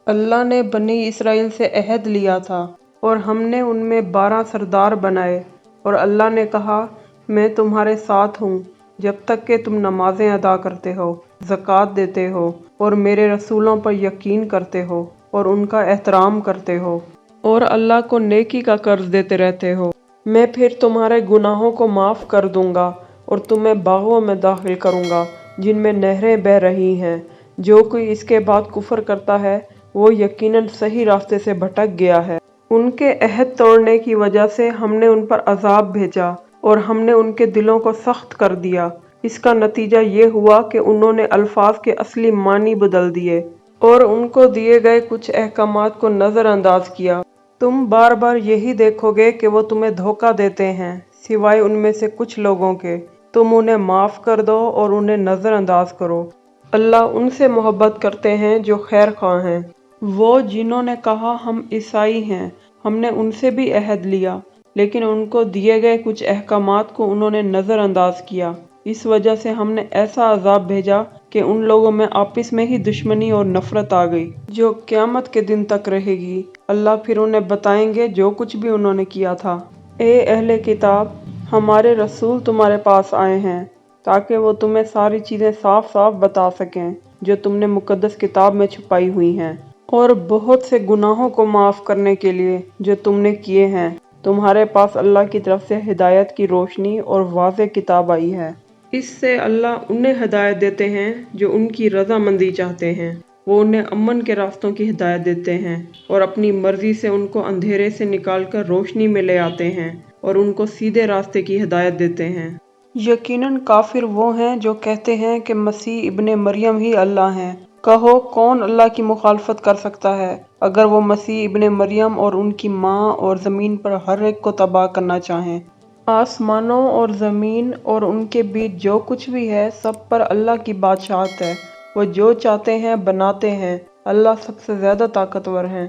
اللہ نے بنی اسرائیل سے عہد لیا تھا اور ہم نے ان میں 12 سردار بنائے، اور اللہ نے کہا میں تمہارے ساتھ ہوں جب تک کہ تم نمازیں ادا کرتے ہو، زکوٰۃ دیتے ہو اور میرے رسولوں پر یقین کرتے ہو اور ان کا احترام کرتے ہو اور اللہ کو نیکی کا قرض دیتے رہتے ہو۔ میں پھر تمہارے گناہوں کو معاف کر دوں گا اور تمہیں باغوں میں داخل کروں گا جن میں نہریں بہہ رہی ہیں۔ جو کوئی اس کے بعد کفر کرتا ہے وہ یقیناً صحیح راستے سے بھٹک گیا ہے۔ ان کے عہد توڑنے کی وجہ سے ہم نے ان پر عذاب بھیجا اور ہم نے ان کے دلوں کو سخت کر دیا۔ اس کا نتیجہ یہ ہوا کہ انہوں نے الفاظ کے اصلی معنی بدل دیے اور ان کو دیے گئے کچھ احکامات کو نظر انداز کیا۔ تم بار بار یہی دیکھو گے کہ وہ تمہیں دھوکہ دیتے ہیں سوائے ان میں سے کچھ لوگوں کے۔ تم انہیں معاف کر دو اور انہیں نظر انداز کرو۔ اللہ ان سے محبت کرتے ہیں جو خیر خواہ ہیں۔ وہ جنہوں نے کہا ہم عیسائی ہیں، ہم نے ان سے بھی عہد لیا، لیکن ان کو دیے گئے کچھ احکامات کو انہوں نے نظر انداز کیا۔ اس وجہ سے ہم نے ایسا عذاب بھیجا کہ ان لوگوں میں آپس میں ہی دشمنی اور نفرت آ گئی جو قیامت کے دن تک رہے گی۔ اللہ پھر انہیں بتائیں گے جو کچھ بھی انہوں نے کیا تھا۔ اے اہل کتاب، ہمارے رسول تمہارے پاس آئے ہیں تاکہ وہ تمہیں ساری چیزیں صاف صاف بتا سکیں جو تم نے مقدس کتاب میں چھپائی ہوئی ہیں، اور بہت سے گناہوں کو معاف کرنے کے لیے جو تم نے کیے ہیں۔ تمہارے پاس اللہ کی طرف سے ہدایت کی روشنی اور واضح کتاب آئی ہے۔ اس سے اللہ انہیں ہدایت دیتے ہیں جو ان کی رضامندی چاہتے ہیں۔ وہ انہیں امن کے راستوں کی ہدایت دیتے ہیں اور اپنی مرضی سے ان کو اندھیرے سے نکال کر روشنی میں لے آتے ہیں اور ان کو سیدھے راستے کی ہدایت دیتے ہیں۔ یقیناً کافر وہ ہیں جو کہتے ہیں کہ مسیح ابن مریم ہی اللہ ہیں۔ کہو کون اللہ کی مخالفت کر سکتا ہے اگر وہ مسیح ابن مریم اور ان کی ماں اور زمین پر ہر ایک کو تباہ کرنا چاہیں؟ آسمانوں اور زمین اور ان کے بیچ جو کچھ بھی ہے سب پر اللہ کی بادشاہت ہے۔ وہ جو چاہتے ہیں بناتے ہیں۔ اللہ سب سے زیادہ طاقتور ہیں۔